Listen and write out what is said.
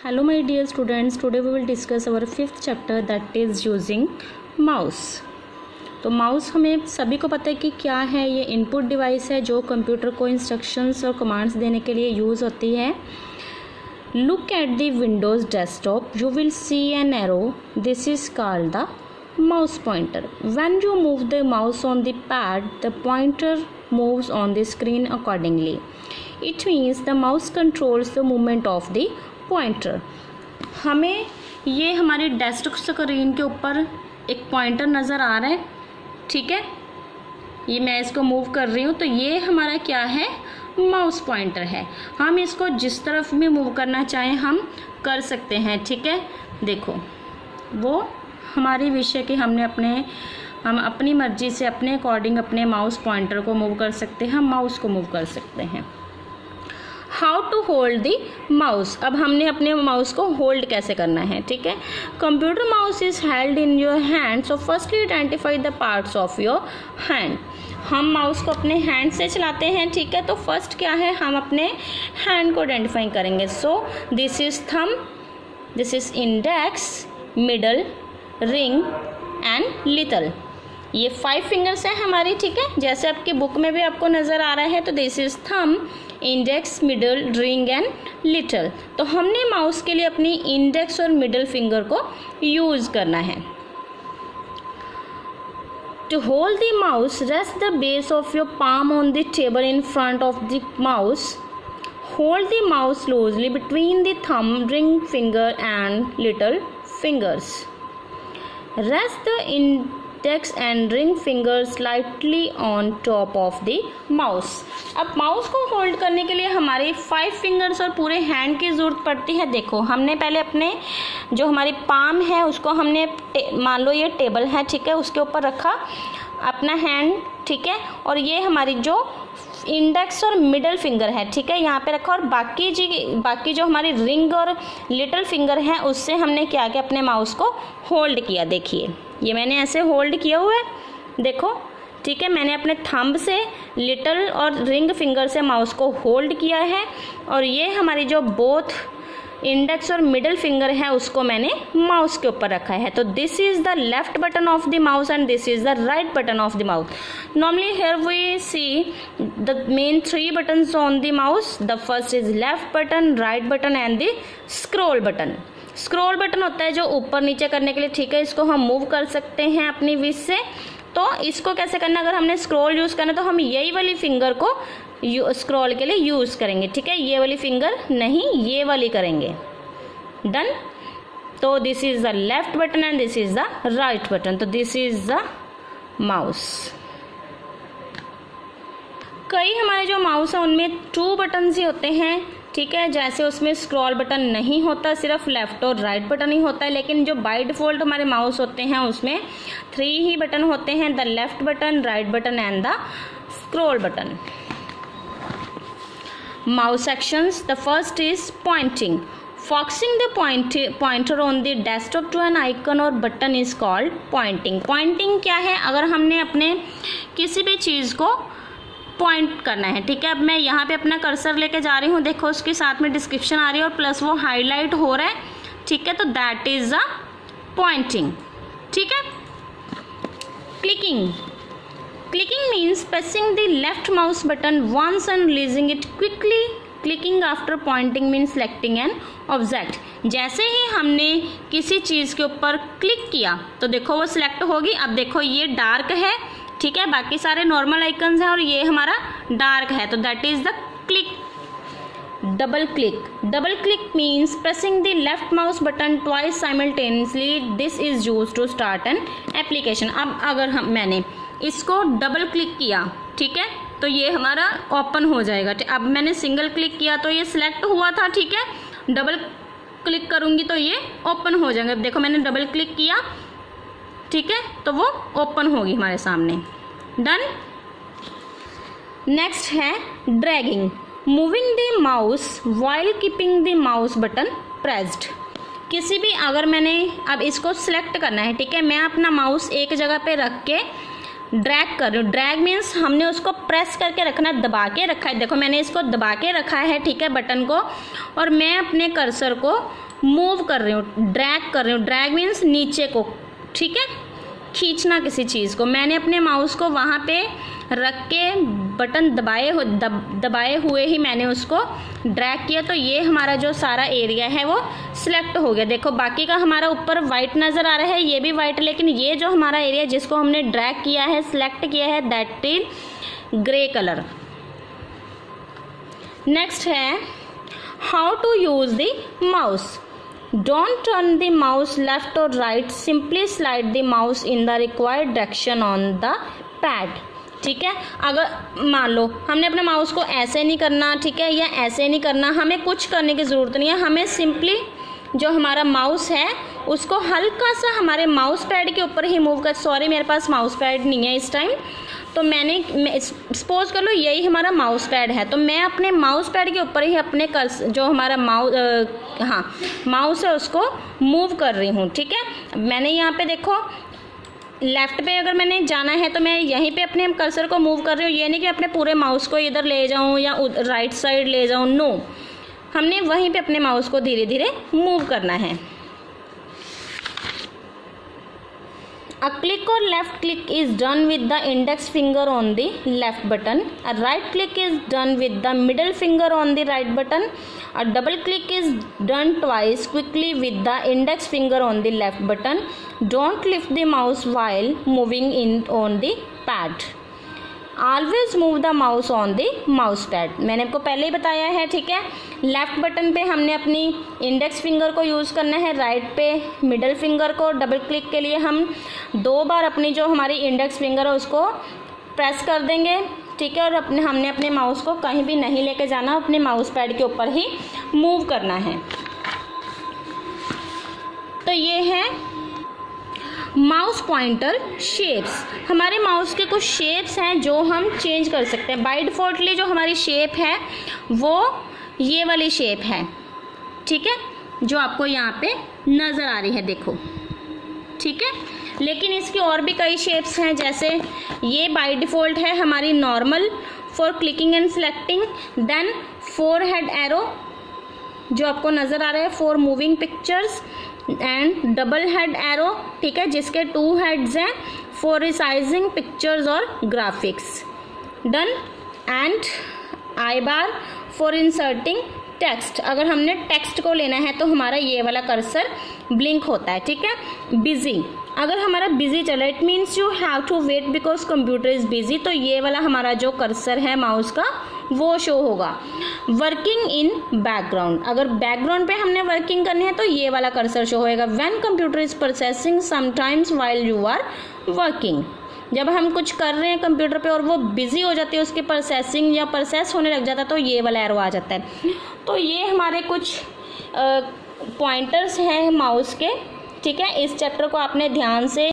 Hello my dear students, today we will discuss our fifth chapter that is using mouse। तो mouse हमें सभी को पता है कि क्या है। ये इनपुट डिवाइस है जो कंप्यूटर को इंस्ट्रक्शंस और कमांड्स देने के लिए यूज़ होती है। Look at the Windows desktop, you will see an arrow, this is called the mouse pointer. When you move the mouse on the pad, the pointer moves on the screen accordingly. It means the mouse controls the movement of the pointer. हमें ये हमारी desktop screen के ऊपर एक pointer नज़र आ रहा है, ठीक है। ये मैं इसको मूव कर रही हूँ तो ये हमारा क्या है, माउस पॉइंटर है। हम इसको जिस तरफ भी मूव करना चाहें हम कर सकते हैं, ठीक है। देखो वो हमारी विषय की हम अपनी मर्जी से अपने अकॉर्डिंग अपने माउस पॉइंटर को मूव कर सकते हैं, हम माउस को मूव कर सकते हैं। How to hold the mouse, अब हमने अपने माउस को होल्ड कैसे करना है, ठीक है। Computer mouse is held in your hand, so firstly identify the parts of your hand. हम माउस को अपने हैंड से चलाते हैं, ठीक है। तो फर्स्ट क्या है, हम अपने हैंड को आइडेंटिफाई करेंगे। So this is thumb, this is index, middle, ring and little. ये 5 फिंगर्स हैं हमारी, ठीक है। जैसे आपकी बुक में भी आपको नज़र आ रहा है, तो this is thumb, index, middle, ring and little. तो हमने माउस के लिए अपनी इंडेक्स और मिडल फिंगर को यूज़ करना है। To hold the mouse, rest the base of your palm on the table in front of the mouse. Hold the mouse loosely between the thumb, ring finger and little fingers. Rest the index and ring fingers lightly on top of the mouse. अब mouse को hold करने के लिए हमारी 5 fingers और पूरे hand की ज़रूरत पड़ती है। देखो हमने पहले अपने जो हमारी पाम है उसको हमने मान लो ये टेबल है, ठीक है, उसके ऊपर रखा अपना हैंड, ठीक है। और ये हमारी जो इंडेक्स और मिडल फिंगर है, ठीक है, यहाँ पे रखा। और बाकी जो हमारी रिंग और लिटिल फिंगर है उससे हमने क्या किया, अपने माउस को होल्ड किया। देखिए ये मैंने ऐसे होल्ड किया हुआ है, देखो, ठीक है। मैंने अपने थंब से, लिटिल और रिंग फिंगर से माउस को होल्ड किया है। और ये हमारी जो बोथ इंडेक्स और मिडल फिंगर है उसको मैंने माउस के ऊपर रखा है। तो this is the left button of the mouse and this is the right button of the mouse. Normally here we see the main 3 buttons on the mouse. The first is left button, right button and the scroll button. Scroll button होता है जो ऊपर नीचे करने के लिए, ठीक है। इसको हम मूव कर सकते हैं अपनी विश से। तो इसको कैसे करना, अगर हमने स्क्रॉल यूज करना तो हम यही वाली फिंगर को स्क्रॉल के लिए यूज करेंगे, ठीक है। ये वाली फिंगर नहीं, ये वाली करेंगे। डन। तो this is the left button and this is the right button. तो दिस इज द माउस। कई हमारे जो माउस है उनमें 2 बटन्स ही होते हैं, ठीक है। जैसे उसमें स्क्रॉल बटन नहीं होता, सिर्फ लेफ्ट और राइट बटन ही होता है। लेकिन जो बाय डिफॉल्ट हमारे माउस होते हैं उसमें 3 ही बटन होते हैं, the left button, right button and the scroll button. Mouse actions. The first is pointing. Focusing the pointer on the desktop to an icon or button is called pointing. Pointing क्या है, अगर हमने अपने किसी भी चीज़ को पॉइंट करना है, ठीक है। अब मैं यहाँ पे अपना कर्सर लेके जा रही हूँ, देखो उसके साथ में डिस्क्रिप्शन आ रही है और प्लस वो हाईलाइट हो रहा है, ठीक है। तो दैट इज अ पॉइंटिंग, ठीक है। Clicking. Clicking means pressing the left mouse button once and releasing it quickly. Clicking after pointing means selecting an object. जैसे ही हमने किसी चीज़ के ऊपर क्लिक किया तो देखो वो सिलेक्ट होगी। अब देखो ये डार्क है, ठीक है, बाकी सारे नॉर्मल आइकन्स हैं और ये हमारा डार्क है, तो that is the click. Double click. Double click means pressing the left mouse button twice simultaneously. This is used to start an application. अब अगर मैंने इसको डबल क्लिक किया, ठीक है, तो ये हमारा ओपन हो जाएगा। अब मैंने सिंगल क्लिक किया तो ये सिलेक्ट हुआ था, ठीक है। डबल क्लिक करूंगी तो ये ओपन हो जाएगा। अब देखो मैंने डबल क्लिक किया, ठीक है, तो वो ओपन होगी हमारे सामने। डन। नेक्स्ट है dragging. Moving the mouse while keeping the mouse button pressed. किसी भी अगर मैंने अब इसको सिलेक्ट करना है, ठीक है, मैं अपना माउस एक जगह पे रख के ड्रैग कर रही हूँ। ड्रैग मीन्स हमने उसको प्रेस करके रखना, दबा के रखा है। देखो मैंने इसको दबा के रखा है, ठीक है, बटन को, और मैं अपने कर्सर को मूव कर रही हूँ, ड्रैग कर रही हूँ, ड्रैग मीन्स नीचे को, ठीक है, खींचना किसी चीज़ को। मैंने अपने माउस को वहाँ पे रख के बटन दबाए हुए ही मैंने उसको ड्रैग किया, तो ये हमारा जो सारा एरिया है वो सिलेक्ट हो गया। देखो बाकी का हमारा ऊपर वाइट नज़र आ रहा है, ये भी वाइट, लेकिन ये जो हमारा एरिया जिसको हमने ड्रैग किया है, सिलेक्ट किया है, that is grey colour. Next है how to use the mouse. Don't turn the mouse left or right, simply slide the mouse in the required direction on the pad। ठीक है, अगर मान लो हमने अपने माउस को ऐसे नहीं करना, ठीक है, या ऐसे नहीं करना, हमें कुछ करने की ज़रूरत नहीं है। हमें सिंपली जो हमारा माउस है उसको हल्का सा हमारे माउस पैड के ऊपर ही मूव कर, सॉरी मेरे पास माउस पैड नहीं है इस टाइम, तो मैं सपोज कर लो यही हमारा माउस पैड है, तो मैं अपने माउस पैड के ऊपर ही अपने जो हमारा माउस है उसको मूव कर रही हूँ। ठीक है, मैंने यहाँ पे देखो लेफ़्ट पे अगर मैंने जाना है तो मैं यहीं पे अपने कर्सर को मूव कर रही हूँ, ये नहीं कि अपने पूरे माउस को इधर ले जाऊँ या राइट साइड ले जाऊँ, नो, हमने वहीं पे अपने माउस को धीरे धीरे मूव करना है। A click or left click is done with the index finger on the left button. A right click is done with the middle finger on the right button. A double click is done twice quickly with the index finger on the left button. Don't lift the mouse while moving in on the pad. Always move the mouse on the mouse pad. मैंने आपको पहले ही बताया है, ठीक है, left button पे हमने अपनी इंडेक्स फिंगर को यूज़ करना है, राइट पे मिडल फिंगर को, डबल क्लिक के लिए हम 2 बार अपनी जो हमारी इंडेक्स फिंगर है उसको प्रेस कर देंगे, ठीक है, और हमने अपने माउस को कहीं भी नहीं लेके जाना, अपने माउस पैड के ऊपर ही मूव करना है। तो ये है माउस पॉइंटर शेप्स। हमारे माउस के कुछ शेप्स हैं जो हम चेंज कर सकते हैं। बाय डिफ़ॉल्टली जो हमारी शेप है वो ये वाली शेप है, ठीक है, जो आपको यहाँ पे नज़र आ रही है, देखो, ठीक है, लेकिन इसकी और भी कई शेप्स हैं, जैसे ये बाय डिफ़ॉल्ट है हमारी normal for clicking and selecting, then 4 head arrow जो आपको नज़र आ रहा है for moving pictures, and double head arrow, ठीक है, जिसके 2 हेड्स हैं फॉर रिसाइजिंग पिक्चर्स और graphics, done, and I bar for inserting text. अगर हमने टेक्स्ट को लेना है तो हमारा ये वाला कर्सर ब्लिंक होता है, ठीक है। बिजी, अगर हमारा बिजी चला, it means you have to wait because computer is busy, तो ये वाला हमारा जो कर्सर है माउस का वो शो होगा। वर्किंग इन बैकग्राउंड, अगर बैकग्राउंड पे हमने वर्किंग करनी है तो ये वाला कर्सर शो होएगा। When computer is processing sometimes while you are working, जब हम कुछ कर रहे हैं कंप्यूटर पे और वो बिजी हो जाती है, उसकी प्रोसेसिंग या प्रोसेस होने लग जाता है, तो ये वाला एरो आ जाता है। तो ये हमारे कुछ पॉइंटर्स हैं माउस के, ठीक है। इस चैप्टर को आपने ध्यान से